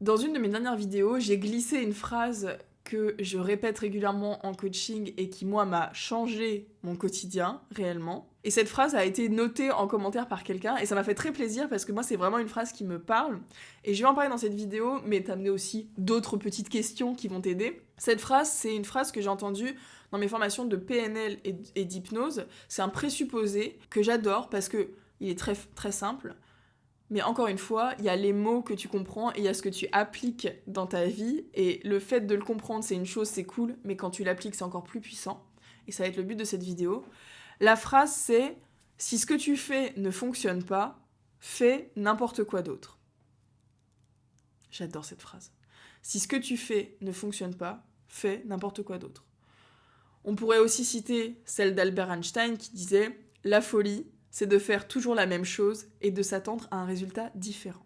Dans une de mes dernières vidéos, j'ai glissé une phrase que je répète régulièrement en coaching et qui, moi, m'a changé mon quotidien, réellement. Et cette phrase a été notée en commentaire par quelqu'un et ça m'a fait très plaisir parce que moi, c'est vraiment une phrase qui me parle. Et je vais en parler dans cette vidéo, mais t'amener aussi d'autres petites questions qui vont t'aider. Cette phrase, c'est une phrase que j'ai entendue dans mes formations de PNL et d'hypnose. C'est un présupposé que j'adore parce que il est très, très simple. Mais encore une fois, il y a les mots que tu comprends et il y a ce que tu appliques dans ta vie. Et le fait de le comprendre, c'est une chose, c'est cool, mais quand tu l'appliques, c'est encore plus puissant. Et ça va être le but de cette vidéo. La phrase, c'est « Si ce que tu fais ne fonctionne pas, fais n'importe quoi d'autre. » J'adore cette phrase. Si ce que tu fais ne fonctionne pas, fais n'importe quoi d'autre. On pourrait aussi citer celle d'Albert Einstein qui disait « La folie, c'est de faire toujours la même chose et de s'attendre à un résultat différent. »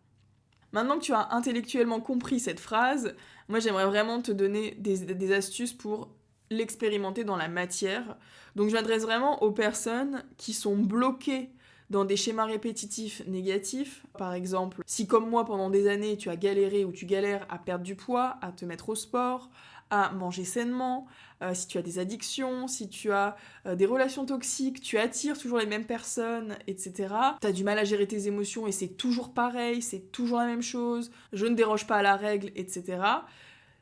Maintenant que tu as intellectuellement compris cette phrase, moi j'aimerais vraiment te donner des astuces pour l'expérimenter dans la matière. Donc je m'adresse vraiment aux personnes qui sont bloquées dans des schémas répétitifs négatifs. Par exemple, si comme moi pendant des années tu as galéré ou tu galères à perdre du poids, à te mettre au sport, à manger sainement, si tu as des addictions, si tu as des relations toxiques, tu attires toujours les mêmes personnes, etc. Tu as du mal à gérer tes émotions et c'est toujours pareil, c'est toujours la même chose, je ne déroge pas à la règle, etc.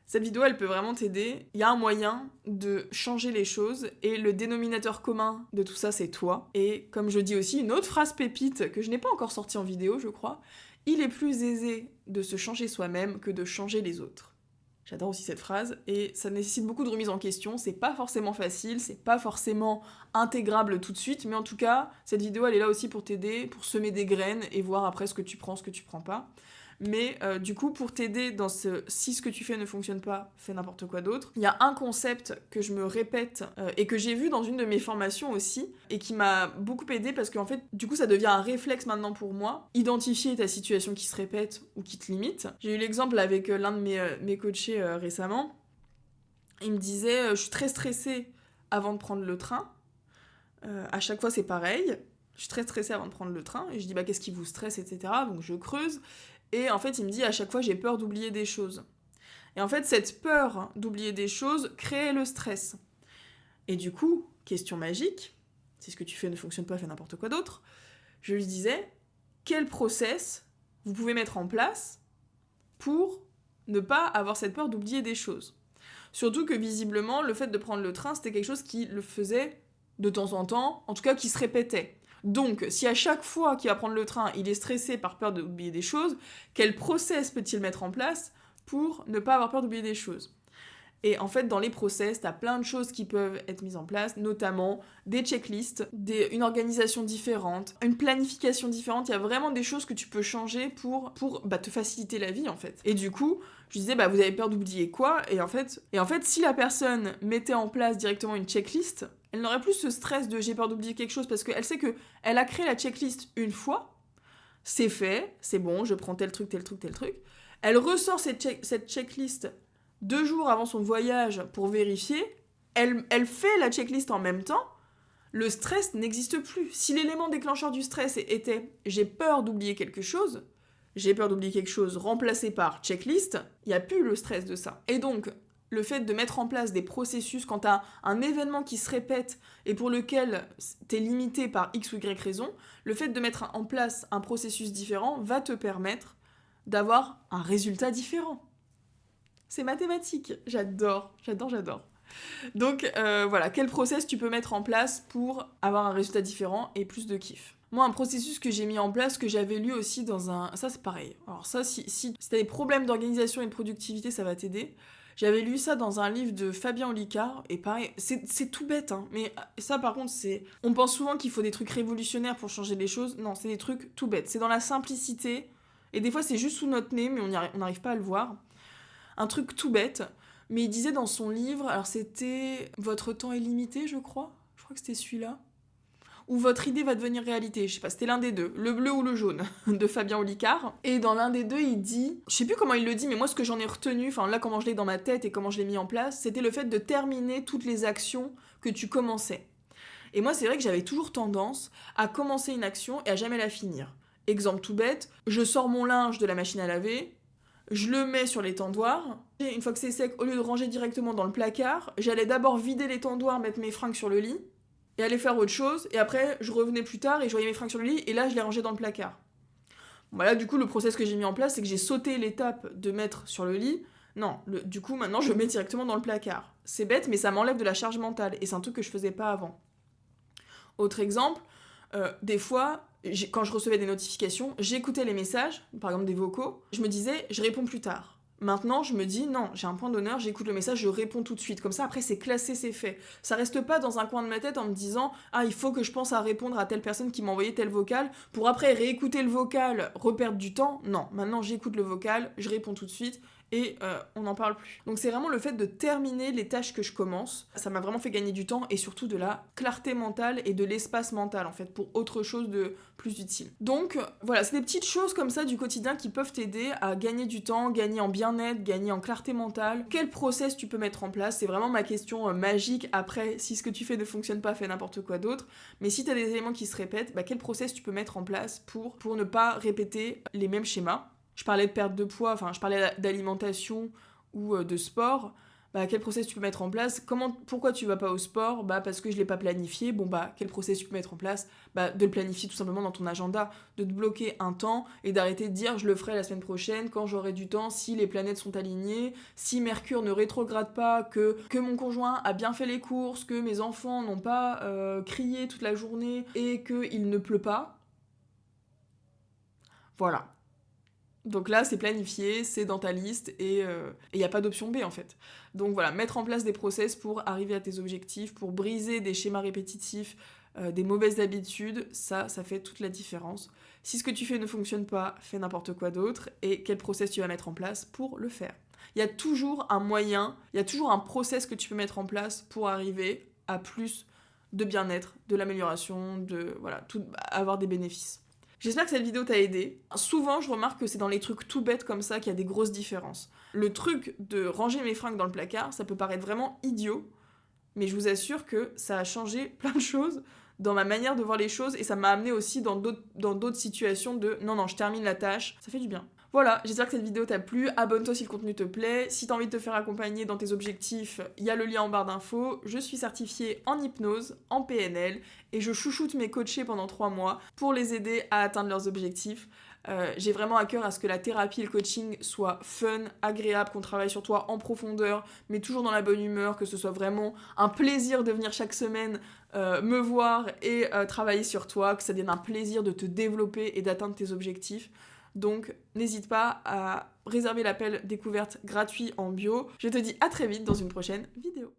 Cette vidéo, elle peut vraiment t'aider. Il y a un moyen de changer les choses et le dénominateur commun de tout ça, c'est toi. Et comme je dis aussi, une autre phrase pépite que je n'ai pas encore sortie en vidéo, je crois, il est plus aisé de se changer soi-même que de changer les autres. J'adore aussi cette phrase, et ça nécessite beaucoup de remise en question, c'est pas forcément facile, c'est pas forcément intégrable tout de suite, mais en tout cas, cette vidéo elle est là aussi pour t'aider, pour semer des graines et voir après ce que tu prends, ce que tu prends pas. Mais du coup, pour t'aider dans si ce que tu fais ne fonctionne pas, fais n'importe quoi d'autre, il y a un concept que je me répète et que j'ai vu dans une de mes formations aussi et qui m'a beaucoup aidé parce qu'en fait, du coup, ça devient un réflexe maintenant pour moi. Identifier ta situation qui se répète ou qui te limite. J'ai eu l'exemple avec l'un de mes coachés récemment. Il me disait, je suis très stressée avant de prendre le train. À chaque fois, c'est pareil. Je suis très stressée avant de prendre le train. Et je dis, qu'est-ce qui vous stresse, etc. Donc je creuse. Et en fait, il me dit, à chaque fois, j'ai peur d'oublier des choses. Et en fait, cette peur d'oublier des choses crée le stress. Et du coup, question magique, si ce que tu fais ne fonctionne pas, fais n'importe quoi d'autre, je lui disais, quel process vous pouvez mettre en place pour ne pas avoir cette peur d'oublier des choses. Surtout que visiblement, le fait de prendre le train, c'était quelque chose qui le faisait de temps en temps, en tout cas qui se répétait. Donc, si à chaque fois qu'il va prendre le train, il est stressé par peur d'oublier des choses, quel process peut-il mettre en place pour ne pas avoir peur d'oublier des choses ? Et en fait, dans les process, t'as plein de choses qui peuvent être mises en place, notamment des checklists, une organisation différente, une planification différente. Il y a vraiment des choses que tu peux changer pour te faciliter la vie, en fait. Et du coup, je disais, vous avez peur d'oublier quoi ? Et en fait, si la personne mettait en place directement une checklist, elle n'aurait plus ce stress de j'ai peur d'oublier quelque chose parce qu'elle sait qu'elle a créé la checklist une fois, c'est fait, c'est bon, je prends tel truc, tel truc, tel truc. Elle ressort cette checklist 2 jours avant son voyage pour vérifier, elle fait la checklist en même temps, le stress n'existe plus. Si l'élément déclencheur du stress était « j'ai peur d'oublier quelque chose », remplacé par checklist, il n'y a plus le stress de ça. Et donc, le fait de mettre en place des processus quand tu as un événement qui se répète et pour lequel tu es limité par X ou Y raison, le fait de mettre en place un processus différent va te permettre d'avoir un résultat différent. C'est mathématique, j'adore. Donc voilà, quel process tu peux mettre en place pour avoir un résultat différent et plus de kiff. Moi, un processus que j'ai mis en place, que j'avais lu aussi dans un... Ça, c'est pareil. Alors ça, si t'as des problèmes d'organisation et de productivité, ça va t'aider. J'avais lu ça dans un livre de Fabien Olicard, et pareil, c'est tout bête, hein, mais ça, par contre, c'est... On pense souvent qu'il faut des trucs révolutionnaires pour changer les choses. Non, c'est des trucs tout bêtes. C'est dans la simplicité, et des fois, c'est juste sous notre nez, mais on n'arrive pas à le voir. Un truc tout bête, mais il disait dans son livre, alors c'était « Votre temps est limité », je crois que c'était celui-là, ou « Votre idée va devenir réalité », je sais pas, c'était l'un des deux, le bleu ou le jaune, de Fabien Olicard, et dans l'un des deux, il dit, je sais plus comment il le dit, mais moi ce que j'en ai retenu, enfin là comment je l'ai dans ma tête et comment je l'ai mis en place, c'était le fait de terminer toutes les actions que tu commençais. Et moi c'est vrai que j'avais toujours tendance à commencer une action et à jamais la finir. Exemple tout bête, je sors mon linge de la machine à laver, je le mets sur les tendoirs. Et une fois que c'est sec, au lieu de ranger directement dans le placard, j'allais d'abord vider les tendoirs, mettre mes fringues sur le lit, et aller faire autre chose, et après je revenais plus tard et je voyais mes fringues sur le lit, et là je les rangeais dans le placard. Voilà, du coup, le process que j'ai mis en place, c'est que j'ai sauté l'étape de mettre sur le lit. Non, du coup, maintenant, je mets directement dans le placard. C'est bête, mais ça m'enlève de la charge mentale, et c'est un truc que je faisais pas avant. Autre exemple, des fois, quand je recevais des notifications, j'écoutais les messages, par exemple des vocaux, je me disais, je réponds plus tard. Maintenant, je me dis, non, j'ai un point d'honneur, j'écoute le message, je réponds tout de suite. Comme ça, après, c'est classé, c'est fait. Ça reste pas dans un coin de ma tête en me disant, ah, il faut que je pense à répondre à telle personne qui m'a envoyé tel vocal, pour après réécouter le vocal, reperdre du temps. Non, maintenant, j'écoute le vocal, je réponds tout de suite, et on n'en parle plus. Donc c'est vraiment le fait de terminer les tâches que je commence. Ça m'a vraiment fait gagner du temps et surtout de la clarté mentale et de l'espace mental en fait pour autre chose de plus utile. Donc voilà, c'est des petites choses comme ça du quotidien qui peuvent t'aider à gagner du temps, gagner en bien-être, gagner en clarté mentale. Quel process tu peux mettre en place? C'est vraiment ma question magique. Après, si ce que tu fais ne fonctionne pas, fais n'importe quoi d'autre. Mais si tu as des éléments qui se répètent, quel process tu peux mettre en place pour ne pas répéter les mêmes schémas? Je parlais de perte de poids, je parlais d'alimentation ou de sport. Quel process tu peux mettre en place? Pourquoi tu vas pas au sport? Parce que je l'ai pas planifié. Quel process tu peux mettre en place? De le planifier tout simplement dans ton agenda, de te bloquer un temps et d'arrêter de dire je le ferai la semaine prochaine quand j'aurai du temps, si les planètes sont alignées, si Mercure ne rétrograde pas, que mon conjoint a bien fait les courses, que mes enfants n'ont pas crié toute la journée et qu'il ne pleut pas. Voilà. Donc là, c'est planifié, c'est dans ta liste et il n'y a pas d'option B en fait. Donc voilà, mettre en place des process pour arriver à tes objectifs, pour briser des schémas répétitifs, des mauvaises habitudes, ça fait toute la différence. Si ce que tu fais ne fonctionne pas, fais n'importe quoi d'autre et quel process tu vas mettre en place pour le faire. Il y a toujours un moyen, il y a toujours un process que tu peux mettre en place pour arriver à plus de bien-être, de l'amélioration, avoir des bénéfices. J'espère que cette vidéo t'a aidé. Souvent, je remarque que c'est dans les trucs tout bêtes comme ça qu'il y a des grosses différences. Le truc de ranger mes fringues dans le placard, ça peut paraître vraiment idiot, mais je vous assure que ça a changé plein de choses dans ma manière de voir les choses et ça m'a amené aussi dans d'autres situations de non, je termine la tâche, ça fait du bien. Voilà, j'espère que cette vidéo t'a plu, abonne-toi si le contenu te plaît, si t'as envie de te faire accompagner dans tes objectifs, il y a le lien en barre d'infos, je suis certifiée en hypnose, en PNL, et je chouchoute mes coachés pendant 3 mois pour les aider à atteindre leurs objectifs. J'ai vraiment à cœur à ce que la thérapie et le coaching soient fun, agréable, qu'on travaille sur toi en profondeur, mais toujours dans la bonne humeur, que ce soit vraiment un plaisir de venir chaque semaine me voir et travailler sur toi, que ça devienne un plaisir de te développer et d'atteindre tes objectifs. Donc n'hésite pas à réserver l'appel découverte gratuit en bio. Je te dis à très vite dans une prochaine vidéo.